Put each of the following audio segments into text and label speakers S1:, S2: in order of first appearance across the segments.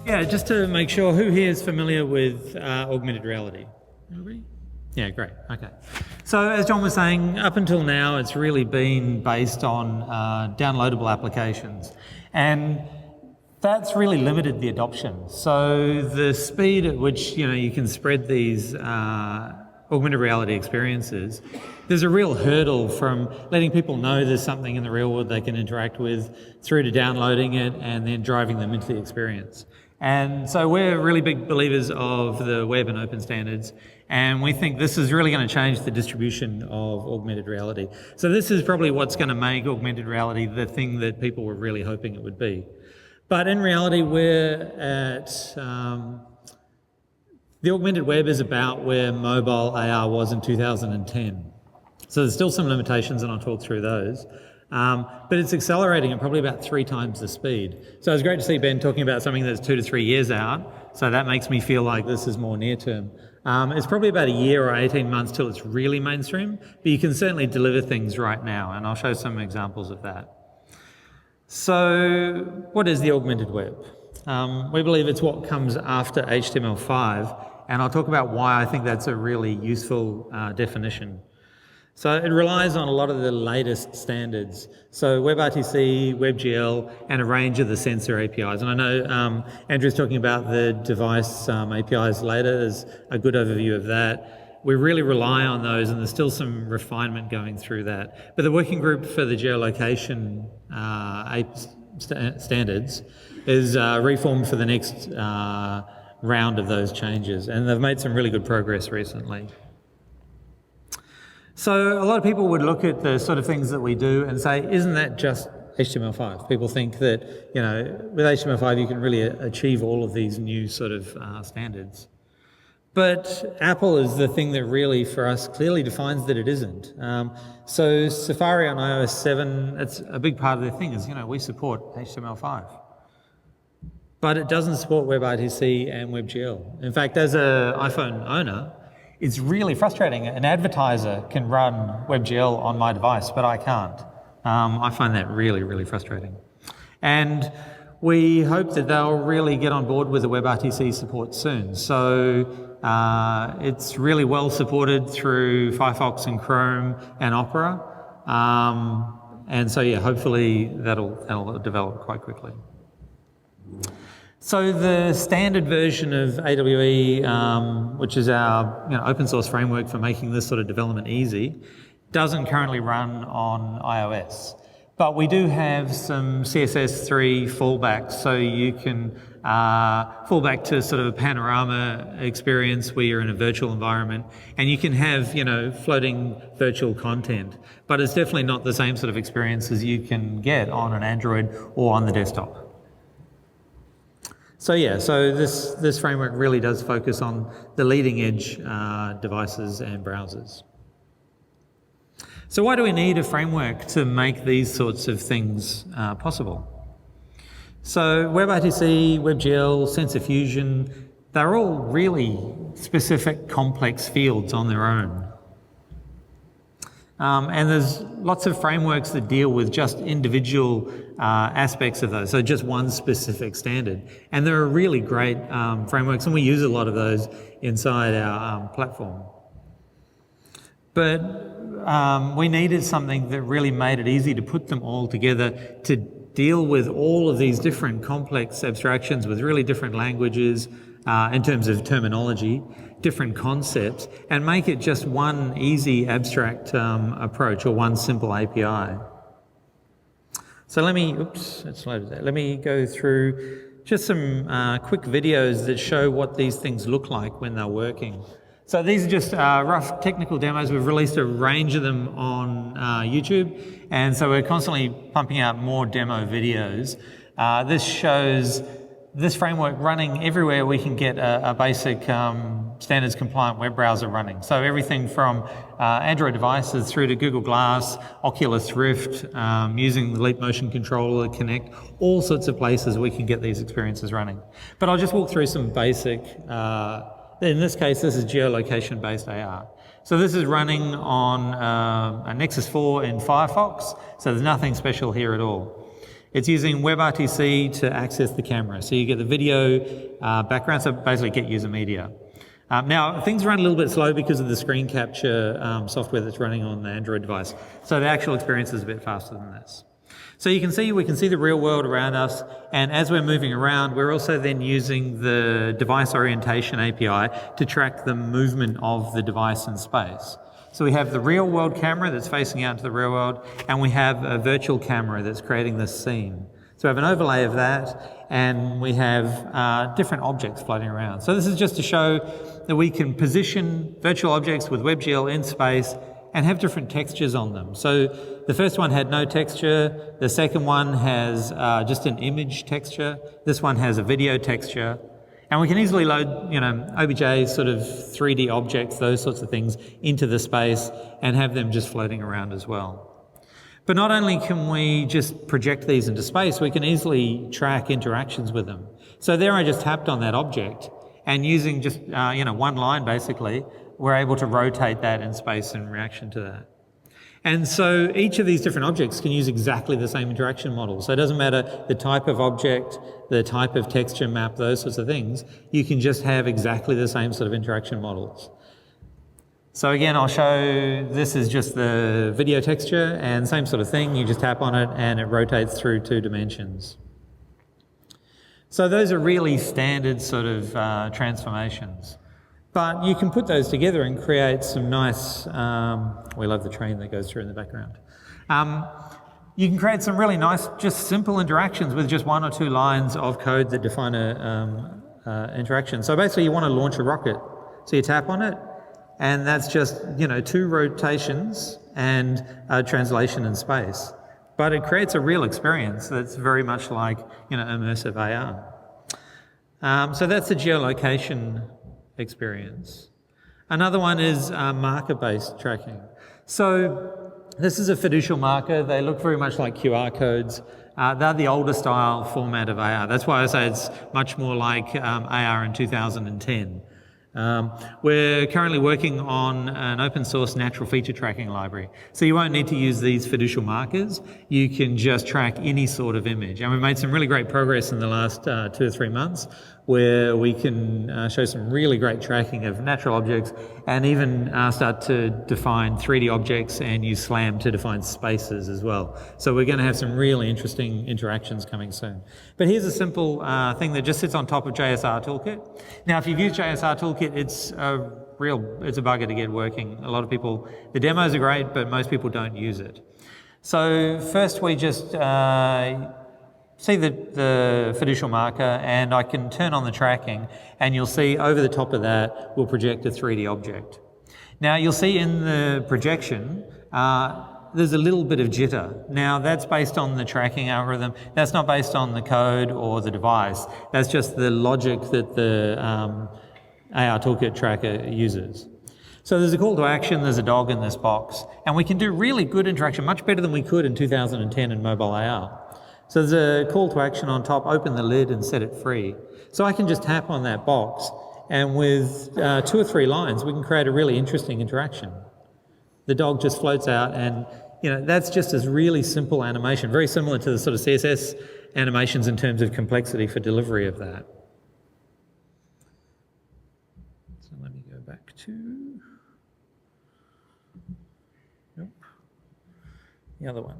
S1: Yeah, just to make sure, who here is familiar with augmented reality? Everybody? Yeah, great. Okay. So as John was saying, up until now, it's really been based on downloadable applications. And that's really limited the adoption. So the speed at which you can spread these augmented reality experiences, there's a real hurdle from letting people know there's something in the real world they can interact with through to downloading it and then driving them into the experience. And so we're really big believers of the web and open standards, and we think this is really going to change the distribution of augmented reality. So this is probably what's going to make augmented reality the thing that people were really hoping it would be. But in reality, we're at the augmented web is about where mobile AR was in 2010. So there's still some limitations, and I'll talk through those. But it's accelerating at probably about 3 times the speed. So it's great to see Ben talking about something that's 2 to 3 years out. So that makes me feel like this is more near term. It's probably about a year or 18 months till it's really mainstream, but you can certainly deliver things right now, and I'll show some examples of that. So what is the augmented web? We believe it's what comes after HTML5, and I'll talk about why I think that's a really useful definition. So it relies on a lot of the latest standards. So WebRTC, WebGL, and a range of the sensor APIs. And I know Andrew's talking about the device APIs later. There's a good overview of that. We really rely on those, and there's still some refinement going through that. But the working group for the geolocation standards is reformed for the next round of those changes. And they've made some really good progress recently. So a lot of people would look at the sort of things that we do and say, isn't that just HTML5? People think that, with HTML5 you can really achieve all of these new sort of standards. But Apple is the thing that really, for us, clearly defines that it isn't. So Safari on iOS 7, it's a big part of their thing is, we support HTML5. But it doesn't support WebRTC and WebGL. In fact, as an iPhone owner, it's really frustrating. An advertiser can run WebGL on my device, but I can't. I find that really, really frustrating. And we hope that they'll really get on board with the WebRTC support soon. So it's really well supported through Firefox and Chrome and Opera. And so, yeah, hopefully that'll develop quite quickly. So the standard version of AWE, which is our open source framework for making this sort of development easy, doesn't currently run on iOS. But we do have some CSS3 fallbacks, so you can fall back to sort of a panorama experience where you're in a virtual environment, and you can have floating virtual content. But it's definitely not the same sort of experience as you can get on an Android or on the desktop. So yeah, so this framework really does focus on the leading edge devices and browsers. So why do we need a framework to make these sorts of things possible? So WebRTC, WebGL, Sensor Fusion, they're all really specific complex fields on their own. And there's lots of frameworks that deal with just individual aspects of those, so just one specific standard. And there are really great frameworks, and we use a lot of those inside our platform. But we needed something that really made it easy to put them all together to deal with all of these different complex abstractions with really different languages in terms of terminology, different concepts, and make it just one easy abstract approach or one simple API. So let me go through just some quick videos that show what these things look like when they're working. So these are just rough technical demos. We've released a range of them on YouTube, and so we're constantly pumping out more demo videos. This shows this framework running everywhere we can get a basic standards compliant web browser running. So everything from Android devices through to Google Glass, Oculus Rift, using the Leap Motion Controller, Connect, all sorts of places we can get these experiences running. But I'll just walk through some basic, in this case, this is geolocation-based AR. So this is running on a Nexus 4 in Firefox, so there's nothing special here at all. It's using WebRTC to access the camera. So you get the video background, so basically get user media. Now, things run a little bit slow because of the screen capture software that's running on the Android device. So the actual experience is a bit faster than this. So you can see, we can see the real world around us, and as we're moving around, we're also then using the device orientation API to track the movement of the device in space. So we have the real world camera that's facing out into the real world, and we have a virtual camera that's creating this scene. So we have an overlay of that, and we have different objects floating around. So this is just to show that we can position virtual objects with WebGL in space and have different textures on them. So the first one had no texture, the second one has just an image texture, this one has a video texture, and we can easily load, OBJ sort of 3D objects, those sorts of things, into the space and have them just floating around as well. But not only can we just project these into space, we can easily track interactions with them. So there I just tapped on that object, and using just one line basically, we're able to rotate that in space in reaction to that. And so each of these different objects can use exactly the same interaction model. So it doesn't matter the type of object, the type of texture map, those sorts of things, you can just have exactly the same sort of interaction models. So again, I'll show, this is just the video texture, and same sort of thing, you just tap on it and it rotates through 2 dimensions. So those are really standard sort of transformations. But you can put those together and create some nice, we love the train that goes through in the background. You can create some really nice, just simple interactions with just 1 or 2 lines of code that define a interaction. So basically you want to launch a rocket. So you tap on it, and that's just, 2 rotations and a translation in space. But it creates a real experience that's very much like, immersive AR. So that's the geolocation experience. Another one is marker-based tracking. So this is a fiducial marker. They look very much like QR codes. They're the older style format of AR. That's why I say it's much more like AR in 2010. We're currently working on an open source natural feature tracking library. So you won't need to use these fiducial markers. You can just track any sort of image. And we've made some really great progress in the last 2 or 3 months, where we can show some really great tracking of natural objects and even start to define 3D objects and use SLAM to define spaces as well. So we're going to have some really interesting interactions coming soon. But here's a simple thing that just sits on top of JSR Toolkit. Now, if you've used JSR Toolkit, it's a bugger to get working. A lot of people, the demos are great, but most people don't use it. So first we just see the fiducial marker, and I can turn on the tracking, and you'll see over the top of that we'll project a 3D object. Now you'll see in the projection there's a little bit of jitter. Now that's based on the tracking algorithm. That's not based on the code or the device. That's just the logic that the AR Toolkit tracker uses. So there's a call to action, there's a dog in this box, and we can do really good interaction, much better than we could in 2010 in mobile AR. So there's a call to action on top, open the lid and set it free. So I can just tap on that box, and with 2 or 3 lines, we can create a really interesting interaction. The dog just floats out, and that's just a really simple animation, very similar to the sort of CSS animations in terms of complexity for delivery of that. So let me go back to the other one.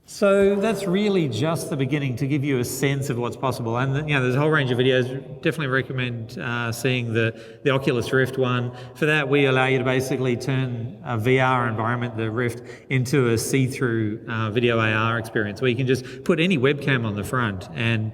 S1: So that's really just the beginning to give you a sense of what's possible. And there's a whole range of videos. Definitely recommend seeing the Oculus Rift one. For that, we allow you to basically turn a VR environment, the Rift, into a see-through video AR experience, where you can just put any webcam on the front and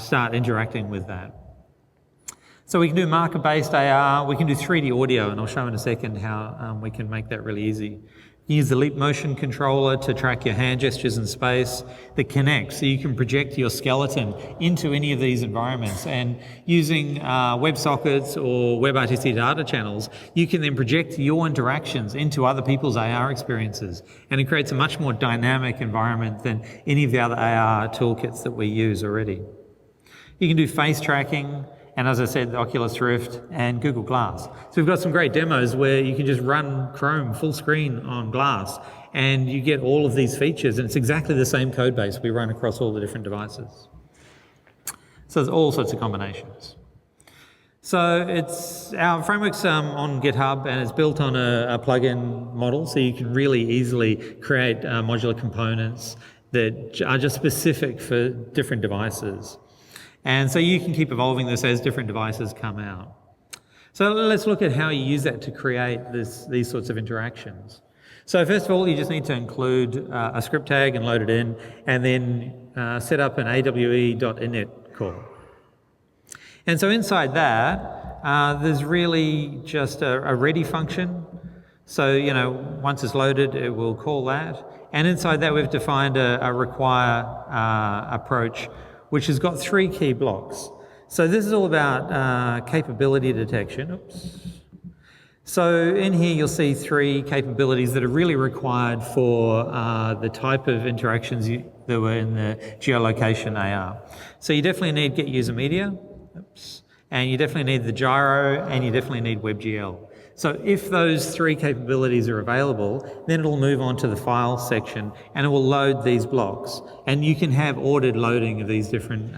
S1: start interacting with that. So we can do marker-based AR, we can do 3D audio, and I'll show in a second how we can make that really easy. You use the Leap Motion controller to track your hand gestures in space that connects, so you can project your skeleton into any of these environments. And using WebSockets or WebRTC data channels, you can then project your interactions into other people's AR experiences. And it creates a much more dynamic environment than any of the other AR toolkits that we use already. You can do face tracking, and as I said, the Oculus Rift and Google Glass. So we've got some great demos where you can just run Chrome full screen on Glass and you get all of these features, and it's exactly the same code base we run across all the different devices. So there's all sorts of combinations. So our framework's on GitHub, and it's built on a plugin model, so you can really easily create modular components that are just specific for different devices. And so you can keep evolving this as different devices come out. So let's look at how you use that to create these sorts of interactions. So first of all, you just need to include a script tag and load it in, and then set up an awe.init call. And so inside that, there's really just a ready function. So, once it's loaded, it will call that. And inside that, we've defined a require approach, which has got 3 key blocks. So this is all about capability detection. Oops. So in here, you'll see 3 capabilities that are really required for the type of interactions that were in the geolocation AR. So you definitely need get user media. Oops. And you definitely need the gyro, and you definitely need WebGL. So if those 3 capabilities are available, then it'll move on to the file section, and it will load these blocks. And you can have ordered loading of these different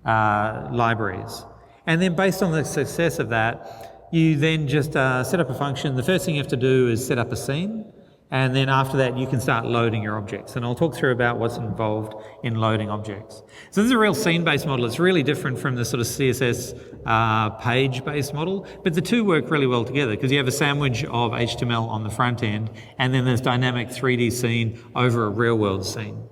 S1: libraries. And then based on the success of that, you then just set up a function. The first thing you have to do is set up a scene, and then after that you can start loading your objects. And I'll talk through about what's involved in loading objects. So this is a real scene-based model. It's really different from the sort of CSS page-based model, but the two work really well together because you have a sandwich of HTML on the front end, and then there's dynamic 3D scene over a real-world scene.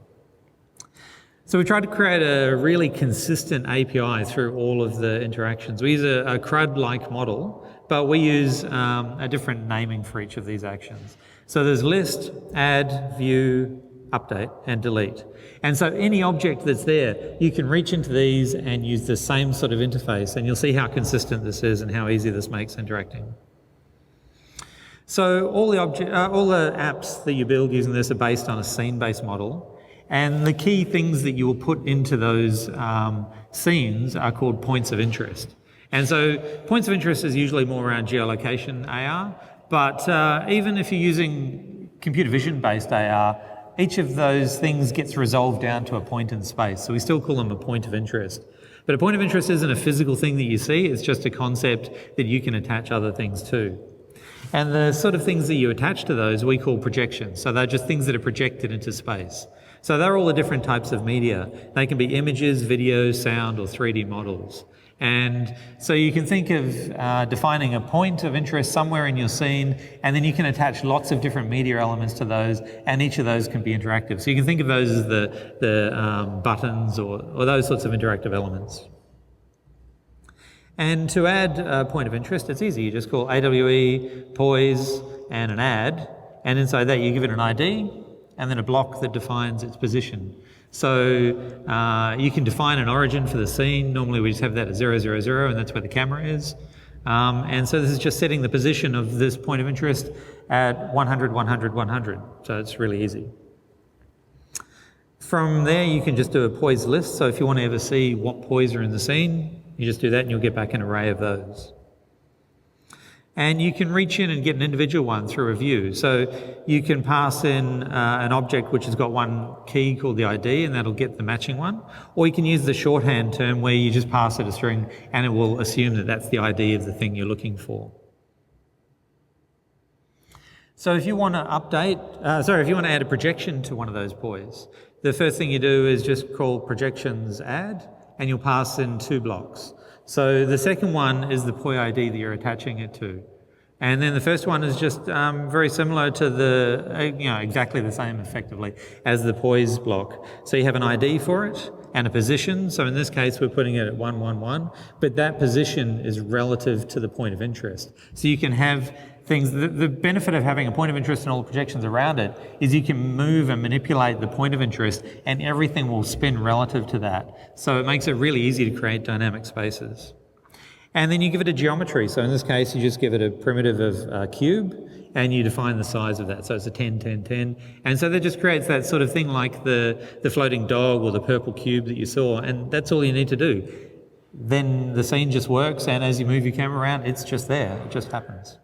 S1: So we tried to create a really consistent API through all of the interactions. We use a CRUD-like model, but we use a different naming for each of these actions. So there's list, add, view, update, and delete. And so any object that's there, you can reach into these and use the same sort of interface, and you'll see how consistent this is and how easy this makes interacting. So all the apps that you build using this are based on a scene-based model, and the key things that you will put into those scenes are called points of interest. And so points of interest is usually more around geolocation AR, but even if you're using computer vision-based AR, each of those things gets resolved down to a point in space. So we still call them a point of interest. But a point of interest isn't a physical thing that you see, it's just a concept that you can attach other things to. And the sort of things that you attach to those we call projections. So they're just things that are projected into space. So they're all the different types of media. They can be images, video, sound, or 3D models. And so you can think of defining a point of interest somewhere in your scene, and then you can attach lots of different media elements to those, and each of those can be interactive. So you can think of those as the buttons or those sorts of interactive elements. And to add a point of interest, it's easy. You just call AWE, poise, and an add, and inside that you give it an ID, and then a block that defines its position. So you can define an origin for the scene. Normally we just have that at 0, 0, 0, and that's where the camera is. And so this is just setting the position of this point of interest at 100, 100, 100. So it's really easy. From there you can just do a poise list. So if you want to ever see what poise are in the scene, you just do that and you'll get back an array of those. And you can reach in and get an individual one through a view. So you can pass in an object which has got one key called the ID, and that'll get the matching one. Or you can use the shorthand term where you just pass it a string and it will assume that that's the ID of the thing you're looking for. So if you want to if you want to add a projection to one of those poise, the first thing you do is just call projections add, and you'll pass in 2 blocks. So the second one is the POI ID that you're attaching it to. And then the first one is just very similar to the, exactly the same effectively as the poise block. So you have an ID for it and a position. So in this case, we're putting it at 111, but that position is relative to the point of interest. So you can have things, the benefit of having a point of interest and all the projections around it is you can move and manipulate the point of interest and everything will spin relative to that. So it makes it really easy to create dynamic spaces. And then you give it a geometry. So in this case, you just give it a primitive of cube and you define the size of that. So it's a 10, 10, 10. And so that just creates that sort of thing like the floating dog or the purple cube that you saw. And that's all you need to do. Then the scene just works, and as you move your camera around, it's just there. It just happens.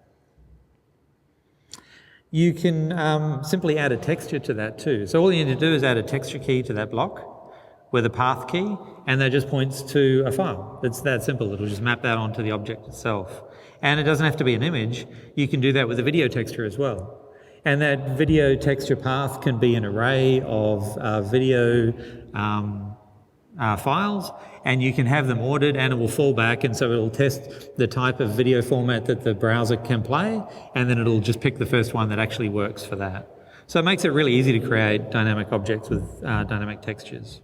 S1: You can simply add a texture to that too. So all you need to do is add a texture key to that block with a path key, and that just points to a file. It's that simple. It'll just map that onto the object itself. And it doesn't have to be an image. You can do that with a video texture as well. And that video texture path can be an array of video files, and you can have them ordered, and it will fall back, and so it'll test the type of video format that the browser can play, and then it'll just pick the first one that actually works for that. So it makes it really easy to create dynamic objects with dynamic textures.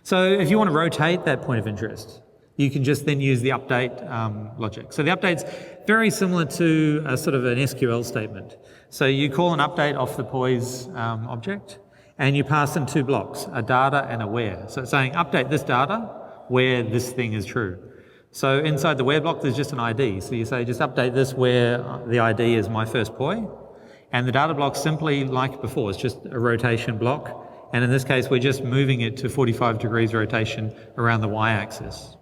S1: So if you want to rotate that point of interest, you can just then use the update logic. So the update's very similar to a sort of an SQL statement. So you call an update off the poise object, and you pass in two blocks, a data and a where. So it's saying update this data where this thing is true. So inside the where block, there's just an ID. So you say just update this where the ID is my first poi. And the data block simply, like before, it's just a rotation block. And in this case, we're just moving it to 45 degrees rotation around the y-axis.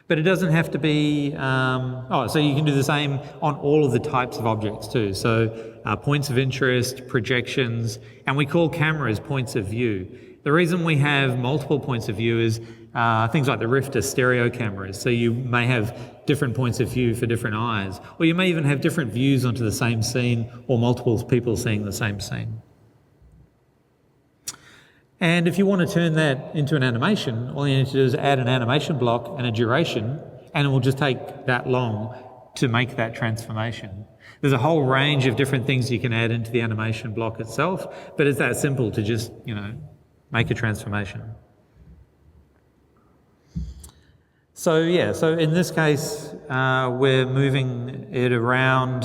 S1: But it doesn't have to be, so you can do the same on all of the types of objects too. So points of interest, projections, and we call cameras points of view. The reason we have multiple points of view is things like the Rift are stereo cameras. So you may have different points of view for different eyes, or you may even have different views onto the same scene, or multiple people seeing the same scene. And if you want to turn that into an animation, all you need to do is add an animation block and a duration, and it will just take that long to make that transformation. There's a whole range of different things you can add into the animation block itself, but it's that simple to just, make a transformation. So in this case, we're moving it around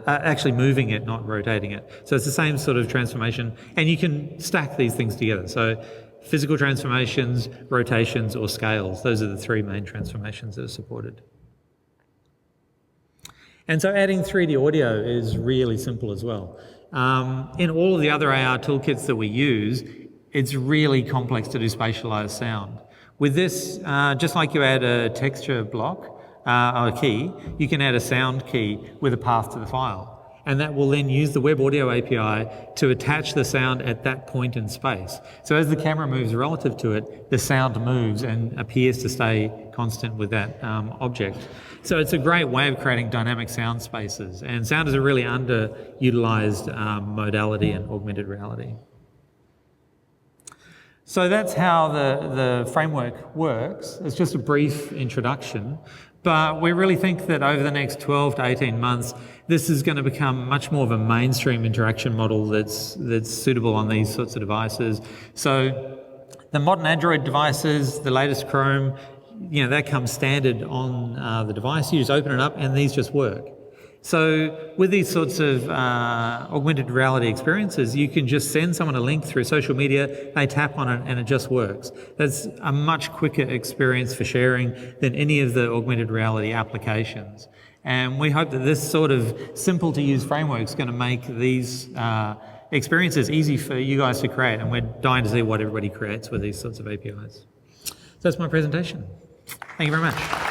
S1: actually moving it, not rotating it. So it's the same sort of transformation, and you can stack these things together. So physical transformations, rotations, or scales. Those are the three main transformations that are supported. And so adding 3D audio is really simple as well. In all of the other AR toolkits that we use, it's really complex to do spatialized sound. With this, just like you add a texture block or a key, you can add a sound key with a path to the file. And that will then use the Web Audio API to attach the sound at that point in space. So as the camera moves relative to it, the sound moves and appears to stay constant with that object. So it's a great way of creating dynamic sound spaces. And sound is a really underutilized modality in augmented reality. So that's how the framework works. It's just a brief introduction, but we really think that over the next 12 to 18 months, this is going to become much more of a mainstream interaction model that's suitable on these sorts of devices. So the modern Android devices, the latest Chrome, that comes standard on the device. You just open it up and these just work. So with these sorts of augmented reality experiences, you can just send someone a link through social media, they tap on it and it just works. That's a much quicker experience for sharing than any of the augmented reality applications. And we hope that this sort of simple to use framework is going to make these experiences easy for you guys to create. And we're dying to see what everybody creates with these sorts of APIs. So that's my presentation. Thank you very much.